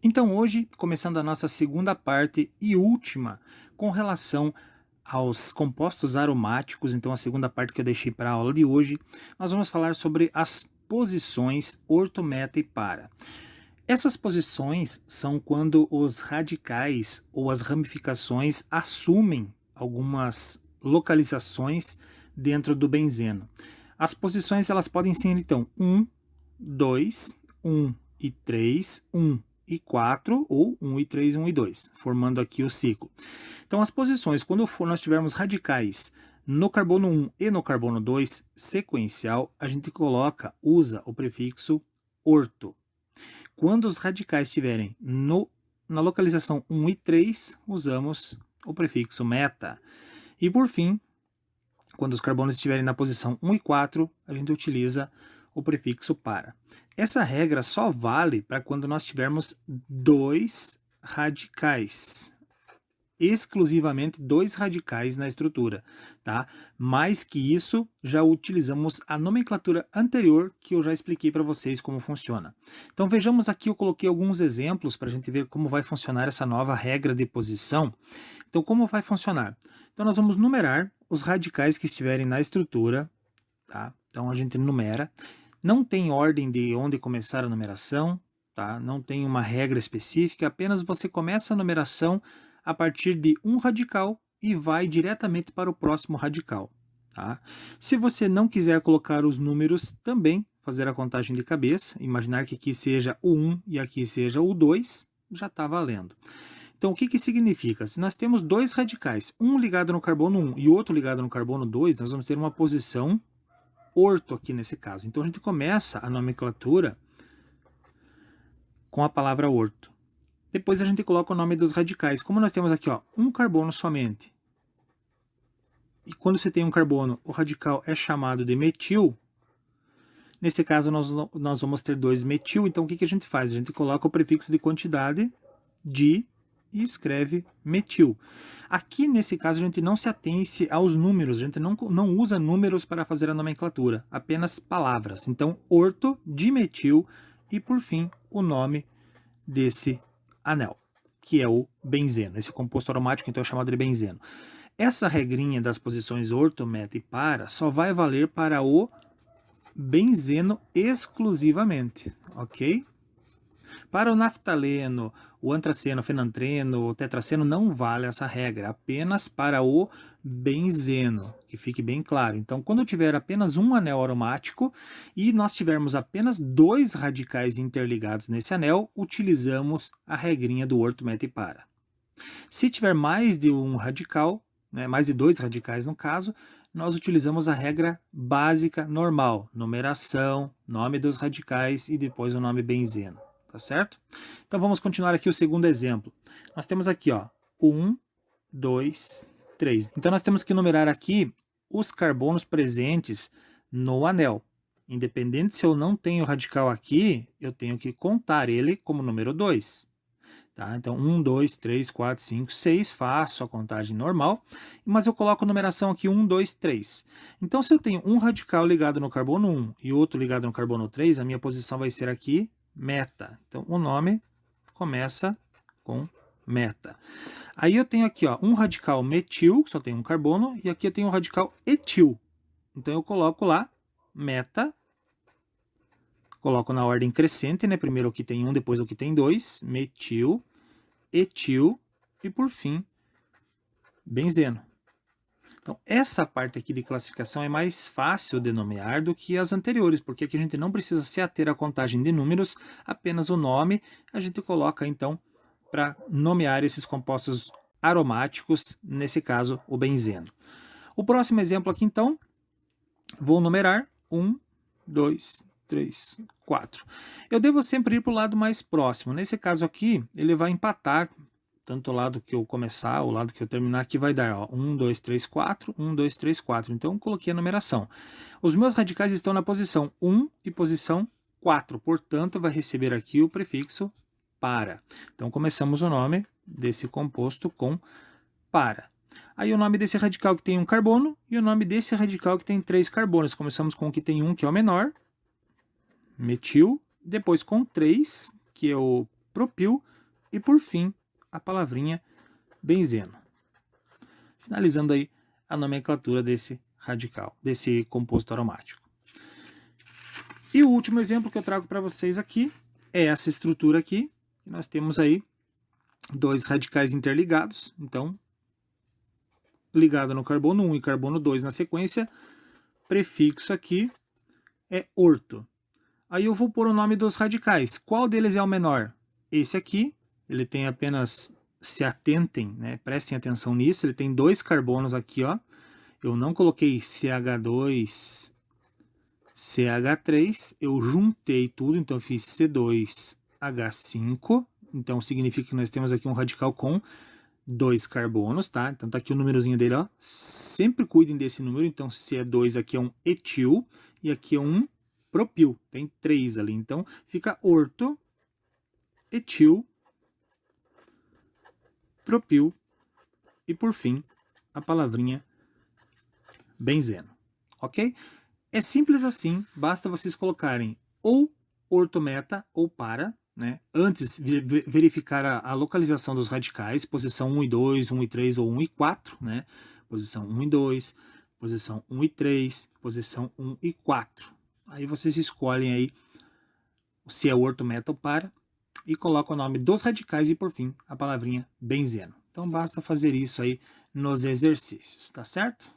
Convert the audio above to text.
Então hoje, começando a nossa segunda parte e última, com relação aos compostos aromáticos, então a segunda parte que eu deixei para a aula de hoje, nós vamos falar sobre as posições orto, meta e para. Essas posições são quando os radicais ou as ramificações assumem algumas localizações dentro do benzeno. As posições elas podem ser então 1, 2, 1 e 3, 1 e 4 ou 1 e 3, 1 e 2, formando aqui o ciclo. Então as posições, quando nós tivermos radicais no carbono 1 e no carbono 2 sequencial, a gente usa o prefixo orto. Quando os radicais estiverem na localização 1 e 3, usamos o prefixo meta. E por fim, quando os carbonos estiverem na posição 1 e 4, a gente utiliza o prefixo para. Essa regra só vale para quando nós tivermos dois radicais, exclusivamente dois radicais na estrutura, tá? Mais que isso, já utilizamos a nomenclatura anterior que eu já expliquei para vocês como funciona. Então vejamos aqui, eu coloquei alguns exemplos para a gente ver como vai funcionar essa nova regra de posição. Então como vai funcionar? Então nós vamos numerar os radicais que estiverem na estrutura, tá? Então a gente numera, não tem ordem de onde começar a numeração, tá? Não tem uma regra específica, apenas você começa a numeração a partir de um radical e vai diretamente para o próximo radical. Tá? Se você não quiser colocar os números, também fazer a contagem de cabeça, imaginar que aqui seja o 1 e aqui seja o 2, já está valendo. Então, o que significa? Se nós temos dois radicais, um ligado no carbono 1 e outro ligado no carbono 2, nós vamos ter uma posição orto aqui nesse caso. Então, a gente começa a nomenclatura com a palavra orto. Depois a gente coloca o nome dos radicais. Como nós temos aqui um carbono somente, e quando você tem um carbono, o radical é chamado de metil, nesse caso nós vamos ter 2 metil, então o que a gente faz? A gente coloca o prefixo de quantidade, di, e escreve metil. Aqui nesse caso a gente não se atém aos números, a gente não usa números para fazer a nomenclatura, apenas palavras. Então, orto, dimetil e por fim o nome desse anel, que é o benzeno. Esse composto aromático então é chamado de benzeno. Essa regrinha das posições orto, meta e para só vai valer para o benzeno exclusivamente, ok? Para o naftaleno, o antraceno, o fenantreno, o tetraceno não vale essa regra, apenas para o benzeno, que fique bem claro. Então, quando tiver apenas um anel aromático e nós tivermos apenas dois radicais interligados nesse anel, utilizamos a regrinha do orto, meta e para. Se tiver mais de um radical, mais de dois radicais no caso, nós utilizamos a regra básica normal, numeração, nome dos radicais e depois o nome benzeno. Tá certo? Então vamos continuar aqui o segundo exemplo. Nós temos aqui, 1, 2, 3. Então nós temos que numerar aqui os carbonos presentes no anel. Independente se eu não tenho radical aqui, eu tenho que contar ele como número 2. Tá? Então 1, 2, 3, 4, 5, 6, faço a contagem normal, mas eu coloco a numeração aqui 1, 2, 3. Então se eu tenho um radical ligado no carbono 1 e outro ligado no carbono 3, a minha posição vai ser aqui meta. Então, o nome começa com meta. Aí eu tenho aqui um radical metil, que só tem um carbono, e aqui eu tenho um radical etil. Então, eu coloco lá meta, coloco na ordem crescente, né? Primeiro o que tem um, depois o que tem dois, metil, etil e, por fim, benzeno. Então, essa parte aqui de classificação é mais fácil de nomear do que as anteriores, porque aqui a gente não precisa se ater à contagem de números, apenas o nome a gente coloca, então, para nomear esses compostos aromáticos, nesse caso, o benzeno. O próximo exemplo aqui, então, vou numerar 1, 2, 3, 4. Eu devo sempre ir para o lado mais próximo. Nesse caso aqui, ele vai empatar tanto o lado que eu começar, o lado que eu terminar, aqui vai dar 1, 2, 3, 4, 1, 2, 3, 4. Então, coloquei a numeração. Os meus radicais estão na posição 1 e posição 4, portanto, vai receber aqui o prefixo para. Então, começamos o nome desse composto com para. Aí o nome desse radical que tem um carbono e o nome desse radical que tem 3 carbonos. Começamos com o que tem um, que é o menor, metil, depois com 3, que é o propil, e por fim a palavrinha benzeno. Finalizando aí a nomenclatura desse radical, desse composto aromático. E o último exemplo que eu trago para vocês aqui é essa estrutura aqui. Nós temos aí dois radicais interligados, então ligado no carbono 1 e carbono 2 na sequência, prefixo aqui é orto. Aí eu vou pôr o nome dos radicais. Qual deles é o menor? Esse aqui, ele tem apenas, se atentem, né? Prestem atenção nisso, ele tem 2 carbonos aqui, ó. Eu não coloquei CH2, CH3, eu juntei tudo, então eu fiz C2H5, então significa que nós temos aqui um radical com 2 carbonos, tá? Então tá aqui o númerozinho dele, ó. Sempre cuidem desse número, então se é 2 aqui é um etil e aqui é um propil, tem 3 ali, então fica orto, etil, propil e por fim a palavrinha benzeno, ok? É simples assim, basta vocês colocarem ou ortometa ou para, né? Antes verificar a localização dos radicais, posição 1 e 2, 1 e 3 ou 1 e 4, né? Posição 1 e 2, posição 1 e 3, posição 1 e 4. Aí vocês escolhem aí se é ortometa ou para e colocam o nome dos radicais e por fim a palavrinha benzeno. Então basta fazer isso aí nos exercícios, tá certo?